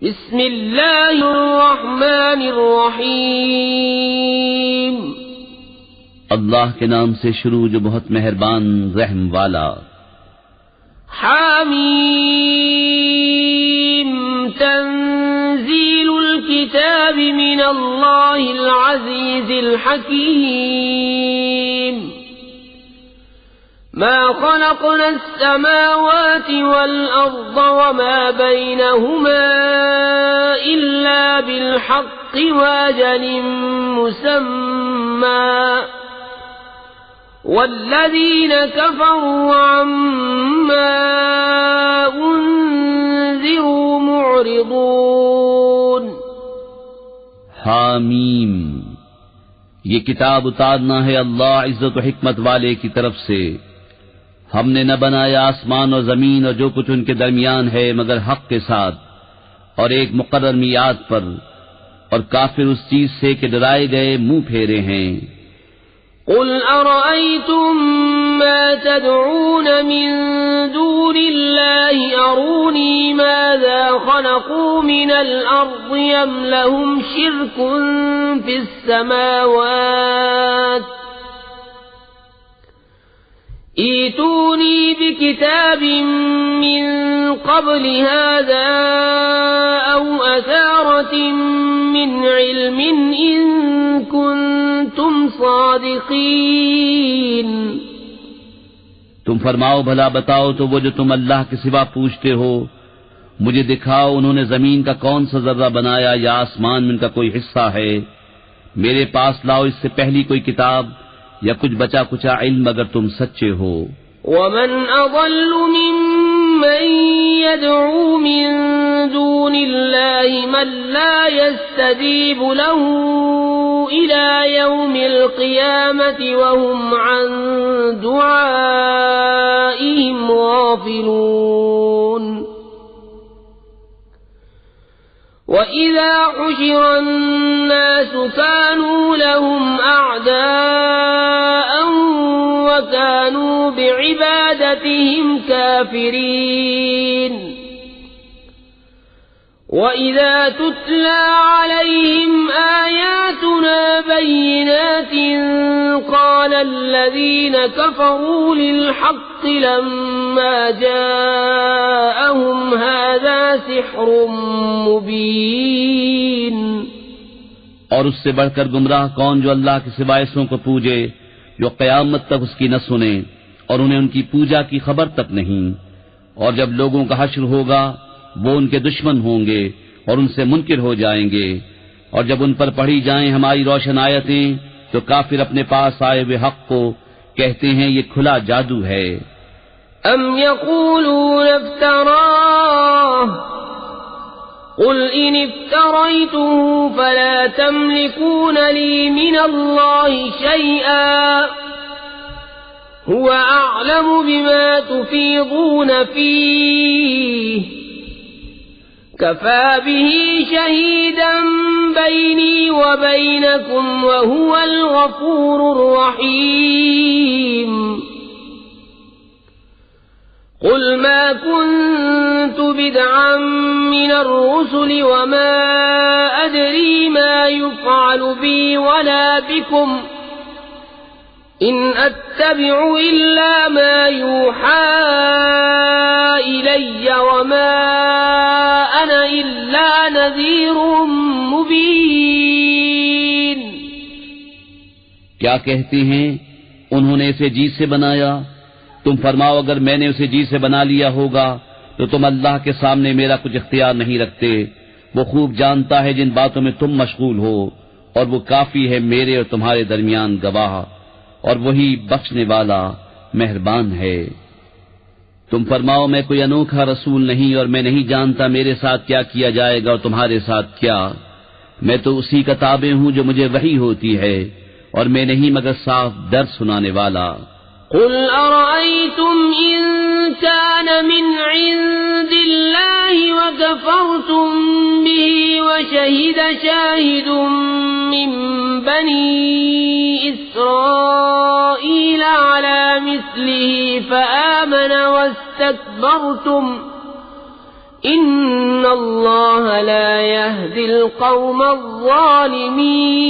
بسم اللہ الرحمن الرحیم اللہ کے نام سے شروع جو بہت مہربان رحم والا. حامیم تنزیل الکتاب من اللہ العزیز الحکیم. ما خلقنا السماوات والأرض وما بينهما إلا بالحق وأجل مسمى والذين كفروا عما أنذروا معرضون. حامیم، یہ کتاب اتارنا ہے اللہ عزت و حکمت والے کی طرف سے. ہم نے نہ بنایا آسمان اور زمین اور جو کچھ ان کے درمیان ہے مگر حق کے ساتھ اور ایک مقرر میعاد پر، اور کافر اس چیز سے کہ ڈرائے گئے منہ پھیرے ہیں. قل أرأيتم ما تدعون من دون الله أروني ماذا خلقوا من الأرض أم لهم شرك في السماوات ائتوني بكتاب من قبل هذا أو أثارة من علم إن كنتم صادقين. تم فرماؤ بھلا بتاؤ تو وہ جو تم اللہ کے سوا پوچھتے ہو، مجھے دکھاؤ انہوں نے زمین کا کون سا ذرہ بنایا یا آسمان میں ان کا کوئی حصہ ہے. میرے پاس لاؤ اس سے پہلی کوئی کتاب یا کچھ بچا کچا علم اگر تم سچے ہو. ومن اضل ممن يدعو من دون الله من لا يستجيب له الى يوم القيامة وهم عن دعائهم غافلون. وَإِذَا حُشِرَ النَّاسُ كَانُوا لَهُمْ أَعْدَاءً وَكَانُوا بِعِبَادَتِهِمْ كَافِرِينَ. وَإِذَا تُتْلَى عَلَيْهِمْ آيَاتُنَا بَيِّنَاتٍ قَالَ الَّذِينَ كَفَرُوا لِلْحَقِّ لَمَّا جَاءَهُمْ هَذَا سِحْرٌ مُبِينٌ. اور اس سے بڑھ کر گمراہ کون جو اللہ کے سوائے سوں کو پوجے، جو قیامت تک اس کی نہ سنے اور انہیں ان کی پوجا کی خبر تک نہیں. اور جب لوگوں کا حشر ہوگا وہ ان کے دشمن ہوں گے اور ان سے منکر ہو جائیں گے. اور جب ان پر پڑھی جائیں ہماری روشن آیتیں تو کافر اپنے پاس آئے ہوئے حق کو کہتے ہیں یہ کھلا جادو ہے. ام یقولون افتراہ قل ان افتریته فلا تملكون لي من الله شيئا هو اعلم بما تفيضون فيه كفى به شهيدا بيني وبينكم وهو الغفور الرحيم. قل ما كنت بدعا من الرسل وما أدري ما يفعل بي ولا بكم إن أتبع إلا ما يوحى إلي وما أنا إلا نذير مبين. کیا کہتے ہیں انہوں نے اسے جی سے بنایا؟ تم فرماؤ اگر میں نے اسے جی سے بنا لیا ہوگا تو تم اللہ کے سامنے میرا کچھ اختیار نہیں رکھتے. وہ خوب جانتا ہے جن باتوں میں تم مشغول ہو اور وہ کافی ہے میرے اور تمہارے درمیان گواہ، اور وہی بخشنے والا مہربان ہے. تم فرماؤ میں کوئی انوکھا رسول نہیں اور میں نہیں جانتا میرے ساتھ کیا کیا جائے گا اور تمہارے ساتھ کیا. میں تو اسی کا تابع ہوں جو مجھے وحی ہوتی ہے اور میں نہیں مگر صاف درس سنانے والا. قل أرأيتم إن كان من عند الله وكفرتم به وشهد شاهد من بني إسرائيل على مثله فآمن واستكبرتم إن الله لا يهدي القوم الظالمين۔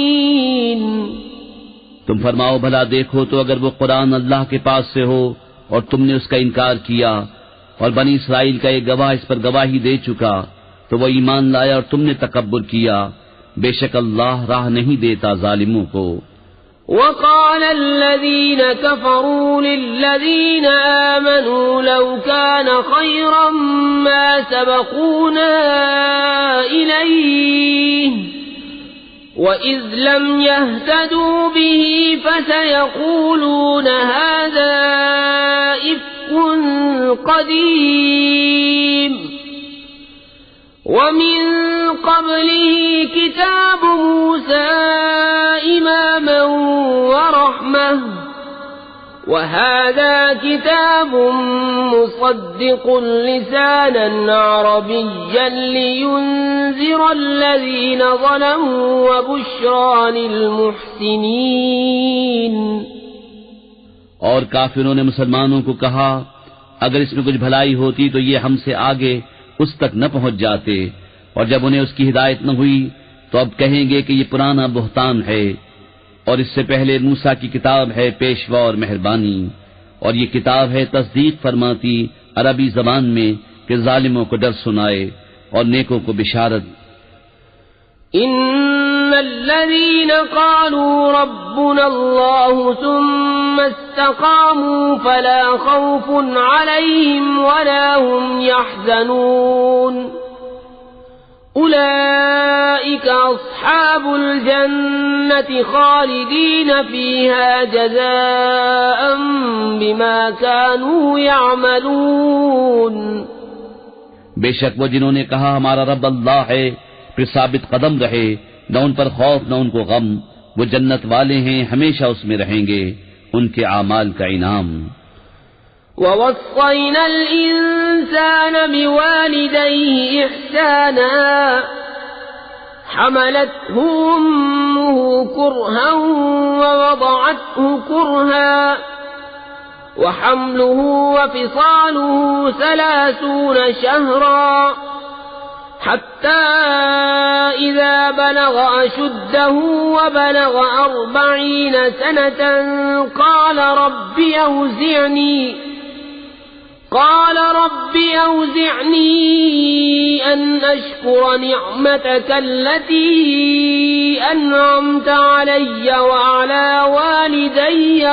تم فرماؤ بھلا دیکھو تو اگر وہ قرآن اللہ کے پاس سے ہو اور تم نے اس کا انکار کیا اور بنی اسرائیل کا ایک گواہ اس پر گواہی دے چکا تو وہ ایمان لایا اور تم نے تکبر کیا، بے شک اللہ راہ نہیں دیتا ظالموں کو۔ وقال الذين كفروا للذين آمنوا لو كان خيرا ما سبقونا إليه وإذ لم يهتدوا به فسيقولون هذا إفك قديم ومن قبله كتاب موسى إماما ورحمة وهذا كتاب مصدق لسانا عربيا لينذر الذين ظلموا وبشرى للمحسنين۔ اور کافروں نے مسلمانوں کو کہا اگر اس میں کچھ بھلائی ہوتی تو یہ ہم سے آگے اس تک نہ پہنچ جاتے، اور جب انہیں اس کی ہدایت نہ ہوئی تو اب کہیں گے کہ یہ پرانا بہتان ہے، اور اس سے پہلے موسیٰ کی کتاب ہے پیشوا اور مہربانی، اور یہ کتاب ہے تصدیق فرماتی عربی زبان میں کہ ظالموں کو ڈر سنائے اور نیکوں کو بشارت۔ ان الذين قالوا ربنا الله ثم استقاموا فلا خوف عليهم ولا هم يحزنون اولئك اصحاب الجنة خالدين فيها جزاء بما كانوا يعملون۔ بے شک وہ جنہوں نے کہا ہمارا رب اللہ ہے پھر ثابت قدم رہے، نہ ان پر خوف نہ ان کو غم، وہ جنت والے ہیں ہمیشہ اس میں رہیں گے، ان کے اعمال کا انعام۔ وَوَصَّيْنَا الْإِنسَانَ بِوَالِدَيْهِ إِحْسَانًا حَمَلَتْهُ أُمُّهُ كُرْهًا وَوَضَعَتْهُ كُرْهًا وَحَمْلُهُ وَفِصَالُهُ 30 شهرا حتى إذا بلغ أشده وبلغ 40 سنة قال رب أوزعني أن أشكر نعمتك التي أنعمت علي وعلى والدي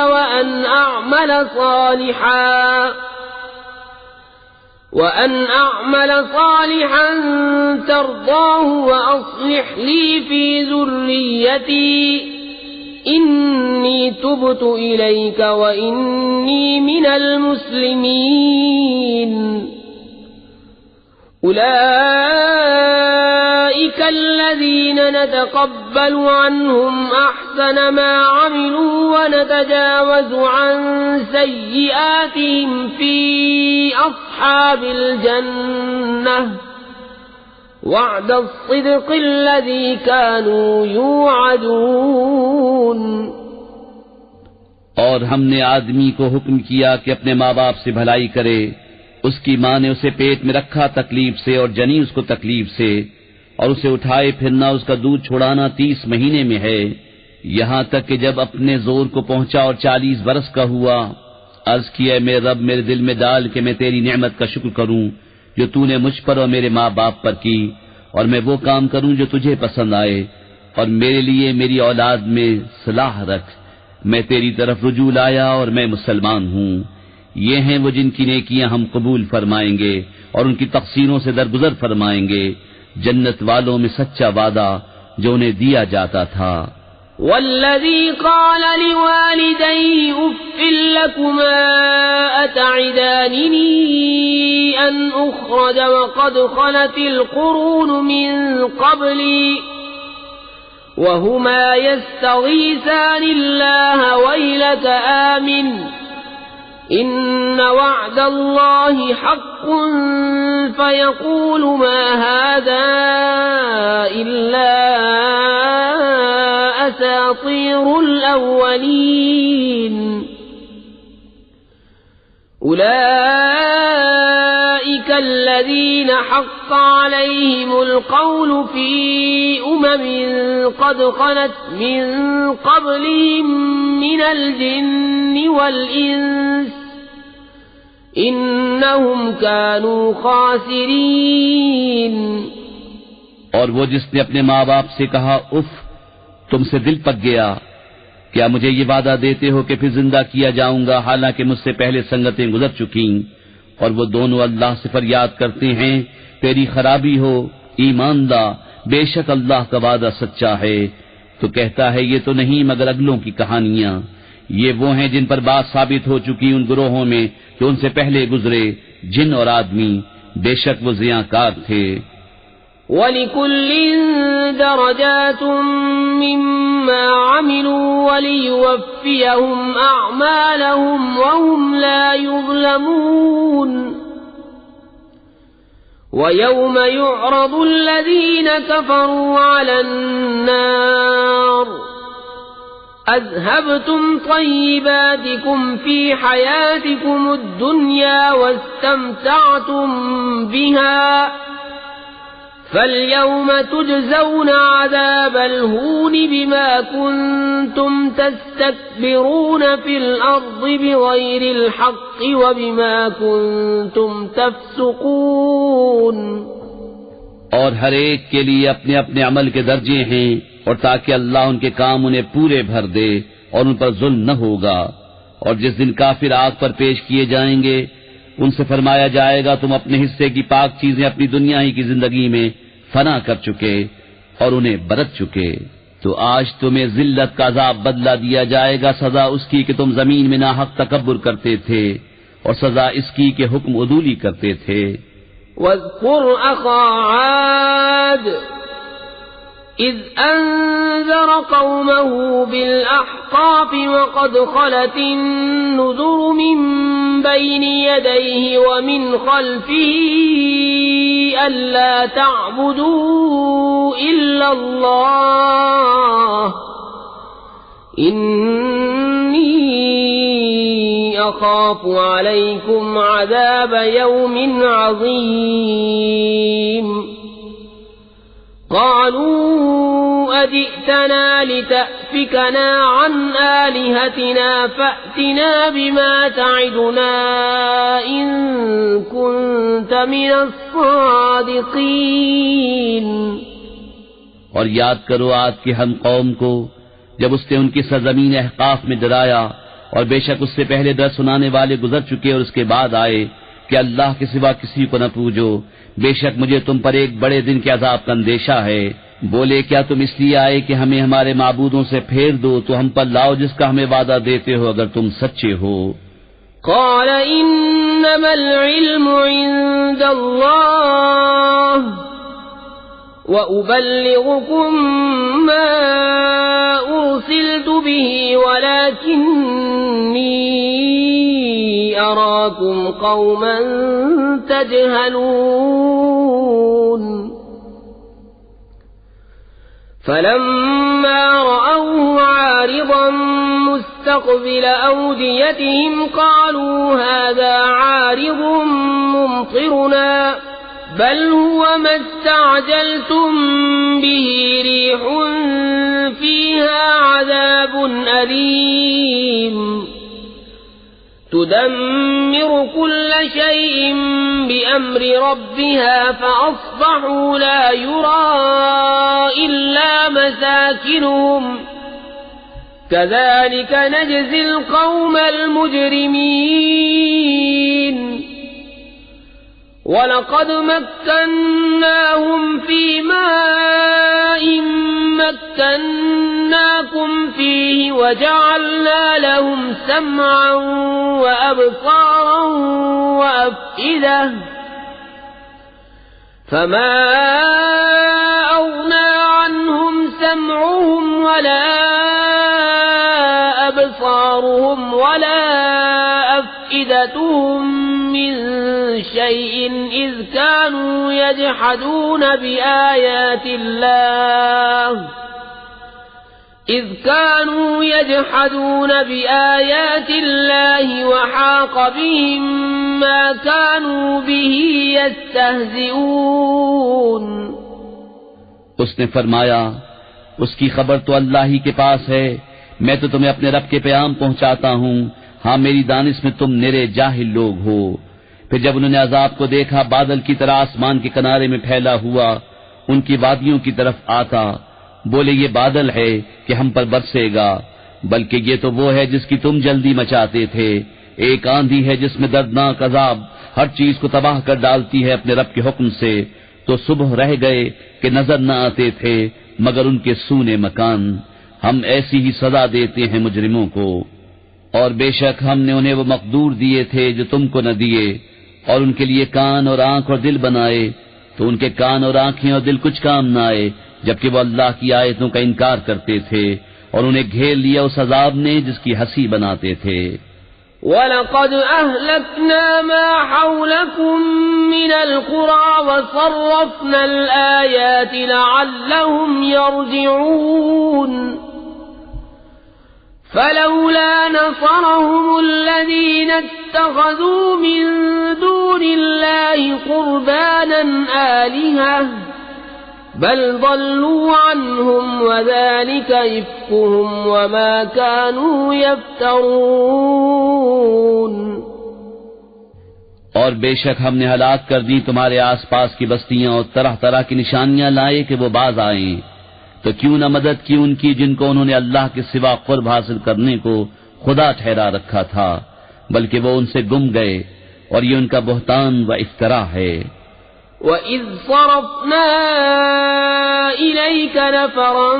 وأن أعمل صالحا ترضاه وأصلح لي في ذريتي إني تبت إليك وإني من المسلمين۔ أولئك الذين نتقبل عنهم أحسن ما عملوا ونتجاوز عن سيئاتهم في أصحاب الجنة وعد الصدق الذي كانوا يوعدون۔ اور ہم نے آدمی کو حکم کیا کہ اپنے ماں باپ سے بھلائی کرے، اس کی ماں نے اسے پیٹ میں رکھا تکلیف سے اور جنی اس کو تکلیف سے، اور اسے اٹھائے پھرنا اس کا دودھ چھڑانا 30 مہینے میں ہے، یہاں تک کہ جب اپنے زور کو پہنچا اور 40 برس کا ہوا، عرض کیا میرے رب میرے دل میں ڈال کہ میں تیری نعمت کا شکر کروں جو تو نے مجھ پر اور میرے ماں باپ پر کی، اور میں وہ کام کروں جو تجھے پسند آئے، اور میرے لیے میری اولاد میں صلاح رکھ، میں تیری طرف رجوع لایا اور میں مسلمان ہوں۔ یہ ہیں وہ جن کی نیکیاں ہم قبول فرمائیں گے اور ان کی تقصیروں سے درگزر فرمائیں گے، جنت والوں میں سچا وعدہ جو انہیں دیا جاتا تھا۔ والذي قال لوالديه أف لكما أتعدانني أن أخرج وقد خلت القرون من قبلي وهما يستغيثان الله ويلك آمن إن وعد الله حق فيقول ما هذا إلا أساطير الأولين أولئك كالذين حق عليهم القول في قد خلت من قبلهم من الجن والإنس إنهم كانوا خاسرين۔ اور وہ جس نے اپنے ماں باپ سے کہا اف، تم سے دل پک گیا، کیا مجھے یہ وعدہ دیتے ہو کہ پھر زندہ کیا جاؤں گا حالانکہ مجھ سے پہلے سنگتیں گزر چکیں؟ اور وہ دونوں اللہ سے فریاد کرتے ہیں تیری خرابی ہو، ایمان لا، بے شک اللہ کا وعدہ سچا ہے۔ تو کہتا ہے یہ تو نہیں مگر اگلوں کی کہانیاں، یہ وہ ہیں جن پر بات ثابت ہو چکی ان گروہوں میں جو ان سے پہلے گزرے، جن اور آدمی، بے شک وہ زیاں تھے۔ وَلِكُلٍّ دَرَجَاتٌ مِّمَّا عَمِلُوا وَلِيُوَفِّيَهُمْ أَعْمَالَهُمْ وَهُمْ لَا يُظْلَمُونَ۔ وَيَوْمَ يُعْرَضُ الَّذِينَ كَفَرُوا عَلَى النَّارِ أَذْهَبْتُمْ طَيِّبَاتِكُمْ فِي حَيَاتِكُمُ الدُّنْيَا وَاسْتَمْتَعْتُمْ بِهَا فَالْيَوْمَ تُجْزَوْنَ عَذَابَ الْهُونِ بِمَا كُنتُمْ تَسْتَكْبِرُونَ فِي الْأَرْضِ بِغَيْرِ الْحَقِّ وَبِمَا كُنتُمْ تَفْسُقُونَ۔ اور ہر ایک کے لیے اپنے اپنے عمل کے درجے ہیں، اور تاکہ اللہ ان کے کام انہیں پورے بھر دے اور ان پر ظلم نہ ہوگا۔ اور جس دن کافر آگ پر پیش کیے جائیں گے ان سے فرمایا جائے گا تم اپنے حصے کی پاک چیزیں اپنی دنیا ہی کی زندگی میں فنا کر چکے اور انہیں برت چکے، تو آج تمہیں ذلت کا عذاب بدلہ دیا جائے گا، سزا اس کی کہ تم زمین میں ناحق تکبر کرتے تھے، اور سزا اس کی کہ حکم عدولی کرتے تھے۔ وَاذْكُرْ أَخَا عَادٍ إِذْ أَنذَرَ قَوْمَهُ بِالْأَحْقَافِ وَقَدْ خَلَتِ النُّذُرُ مِنْ بَيْنِ يَدَيْهِ وَمِنْ خَلْفِهِ أَلَّا تَعْبُدُوا إِلَّا اللَّهَ إِنِّي أَخَافُ عَلَيْكُمْ عَذَابَ يَوْمٍ عَظِيمٍ۔ قالوا أجئتنا لتأفكنا عن آلهتنا فأتنا بما تعدنا إن كنت من الصادقين۔ اور یاد کرو عاد کی ہم قوم کو جب اس نے ان کی سرزمین احقاف میں ڈرایا، اور بے شک اس سے پہلے ڈر سنانے والے گزر چکے اور اس کے بعد آئے کہ اللہ کے سوا کسی کو نہ پوجو، بے شک مجھے تم پر ایک بڑے دن کے عذاب کا اندیشہ ہے۔ بولے کیا تم اس لیے آئے کہ ہمیں ہمارے معبودوں سے پھیر دو، تو ہم پر لاؤ جس کا ہمیں وعدہ دیتے ہو اگر تم سچے ہو۔ قال انما العلم عند اللہ وأبلغكم ما أرسلت به ولكني أراكم قوما تجهلون۔ فلما رأوه عارضا مستقبل أوديتهم قالوا هذا عارض ممطرنا بل هو ما استعجلتم به ريح فيها عذاب أليم تدمر كل شيء بأمر ربها فأصبحوا لا يرى إلا مساكنهم كذلك نجزي القوم المجرمين۔ وَلَقَدْ مَكَّنَّاهُمْ فِي مَاءٍ مَكَّنَّاكُمْ فِيهِ وَجَعَلْنَا لَهُمْ سَمْعًا وَأَبْصَارًا وَأَفْئِدَةً فَمَا أَغْنَى عَنْهُمْ سَمْعُهُمْ وَلَا أَبْصَارُهُمْ وَلَا أَفْئِدَتُهُمْ من شيء إذ كانوا يجحدون بآيات الله إذ كانوا يجحدون بآيات الله وحاق بهم ما كانوا به يستهزئون. اس نے فرمایا اس کی خبر تو اللہ ہی کے پاس ہے، میں تو تمہیں اپنے رب کے پیغام پہنچاتا ہوں، ہاں میری دانش میں تم نرے جاہل لوگ ہو. پھر جب انہوں نے عذاب کو دیکھا بادل کی طرح آسمان کے کنارے میں پھیلا ہوا ان کی وادیوں کی طرف آتا، بولے یہ بادل ہے کہ ہم پر برسے گا، بلکہ یہ تو وہ ہے جس کی تم جلدی مچاتے تھے. ایک آندھی ہے جس میں دردناک عذاب ہر چیز کو تباہ کر ڈالتی ہے اپنے رب کے حکم سے. تو صبح رہ گئے کہ نظر نہ آتے تھے مگر ان کے سونے مکان. ہم ایسی ہی سزا دیتے ہیں مجرموں کو. اور بے شک ہم نے انہیں وہ مقدور دیے تھے جو تم کو نہ دیے، اور ان کے لیے کان اور آنکھ اور دل بنائے، تو ان کے کان اور آنکھیں اور دل کچھ کام نہ آئے جبکہ وہ اللہ کی آیتوں کا انکار کرتے تھے، اور انہیں گھیر لیا اس عذاب نے جس کی ہنسی بناتے تھے. وَلَقَدْ أَهْلَكْنَا مَا حَوْلَكُمْ مِنَ الْقُرَى وَصَرَّفْنَا الْآيَاتِ لَعَلَّهُمْ يَرْجِعُونَ. فَلَوْلَا نَصَرَهُمُ الَّذِينَ اتَّخَذُوا مِن دُونِ اللَّهِ قُرْبَانًا آلِهَةً بل ضلوا عنهم وذلك إفكهم وما كانوا يفترون. اور بے شک ہم نے ہلاک کر دی تمہارے آس پاس کی بستیاں اور طرح طرح کی نشانیاں لائے کہ وہ باز آئیں، تو کیوں نہ مدد کی ان کی جن کو انہوں نے اللہ کے سوا قرب حاصل کرنے کو خدا ٹھہرا رکھا تھا، بلکہ وہ ان سے گم گئے، اور یہ ان کا بہتان و افترا ہے. وَإِذْ صَرَفْنَا إِلَيْكَ نَفَرًا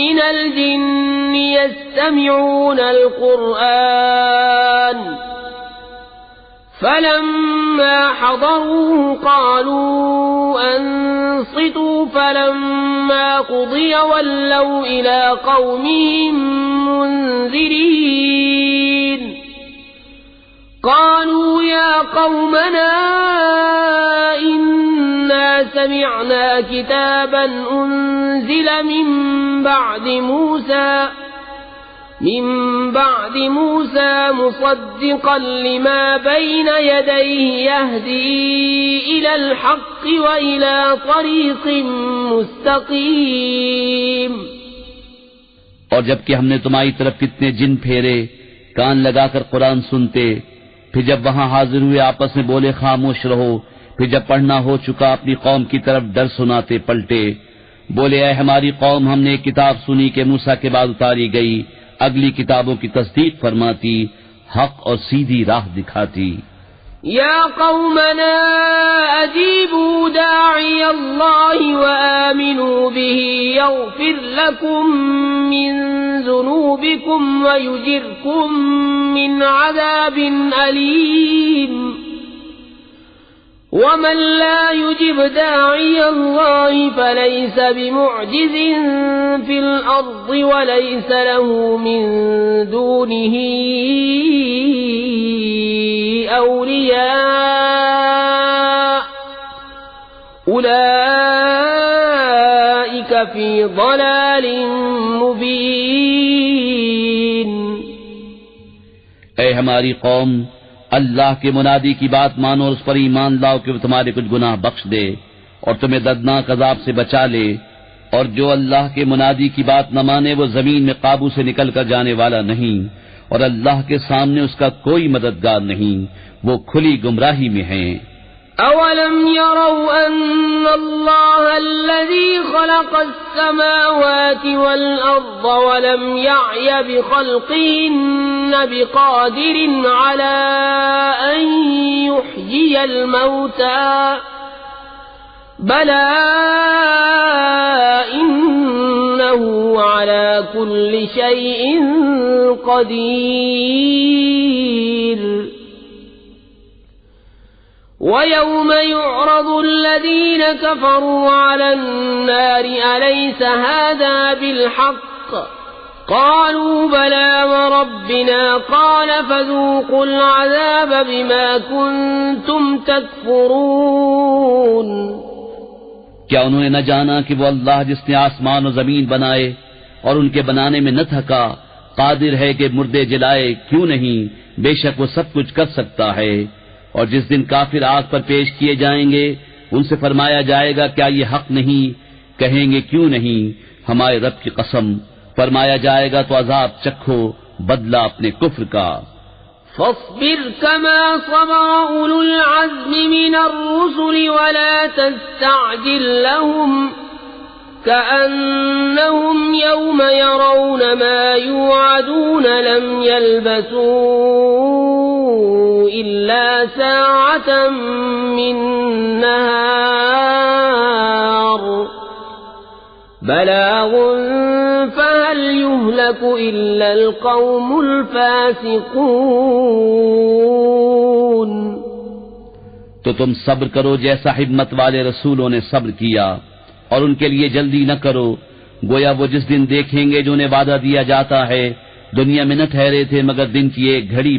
مِنَ الْجِنِّ يَسْتَمِعُونَ الْقُرْآنَ فَلَمَّا حَضَرُوهُ قَالُوا أَنصِتُوا فَلَمَّا قُضِيَ وَلَّوْا إِلَى قَوْمِهِمْ مُنذِرِينَ. قالوا يا قومنا إنا سمعنا كتابا أنزل من بعد موسى مصدقا لما بين يديه يهدي إلى الحق وإلى طريق مستقيم. اور جبکہ ہم نے تمہاری طرف کتنے جن پھیرے کان لگا کر قرآن سنتے، پھر جب وہاں حاضر ہوئے آپس میں بولے خاموش رہو، پھر جب پڑھنا ہو چکا اپنی قوم کی طرف ڈر سناتے پلٹے، بولے اے ہماری قوم ہم نے ایک کتاب سنی کہ موسیٰ کے بعد اتاری گئی، اگلی کتابوں کی تصدیق فرماتی، حق اور سیدھی راہ دکھاتی. يا قومنا أجيبوا داعي الله وآمنوا به يغفر لكم من ذنوبكم ويجركم من عذاب أليم. ومن لا يجب داعي الله فليس بمعجز في الأرض وليس له من دونه أولياء أولئك في ضلال مبين. اے ہماری قوم، اللہ کے منادی کی بات مانو اور اس پر ایمان لاؤ کہ وہ تمہارے کچھ گناہ بخش دے اور تمہیں دردناک عذاب سے بچا لے. اور جو اللہ کے منادی کی بات نہ مانے وہ زمین میں قابو سے نکل کر جانے والا نہیں، اور اللہ کے سامنے اس کا کوئی مددگار نہیں، وہ کھلی گمراہی میں ہیں. أَوَلَمْ يَرَوْا أَنَّ اللَّهَ الَّذِي خَلَقَ السَّمَاوَاتِ وَالْأَرْضَ وَلَمْ يَعْيَ بِخَلْقِهِنَّ بِقَادِرٍ عَلَىٰ أَن يُحْيِيَ الْمَوْتَىٰ بَلَىٰ إِنَّهُ عَلَىٰ كُلِّ شَيْءٍ قَدِيرٌ. وَيَوْمَ يُعْرَضُ الَّذِينَ كَفَرُوا عَلَى النَّارِ أَلَيْسَ هَٰذَا بِالْحَقِّ قَالُوا بَلَىٰ وَرَبِّنَا قَالَ فَذُوقُوا الْعَذَابَ بِمَا كُنتُمْ تَكْفُرُونَ. کیا انہوں نے نہ جانا کہ وہ اللہ جس نے آسمان و زمین بنائے اور ان کے بنانے میں نہ تھکا، قادر ہے کہ مردے جلائے، کیوں نہیں، بے شک وہ سب کچھ کر سکتا ہے۔ اور جس دن کافر آگ پر پیش کیے جائیں گے ان سے فرمایا جائے گا کیا یہ حق نہیں؟ کہیں گے کیوں نہیں، ہمارے رب کی قسم۔ فرمایا جائے گا تو عذاب چکھو، بدلہ اپنے کفر کا۔ فاصبر كما صبر أولو العزم من الرسل ولا تستعجل لهم كأنهم يوم يرون ما يوعدون لم يلبثوا إلا ساعة من نهار بلاغ فهل يهلك إلا القوم الفاسقون۔ تو تم صبر کرو جیسا ہمت والے رسولوں نے صبر کیا، اور ان کے لیے جلدی نہ کرو، گویا وہ جس دن دیکھیں گے جو انہیں وعدہ دیا جاتا ہے، دنیا میں نہ ٹھہرے تھے مگر دن کی ایک گھڑی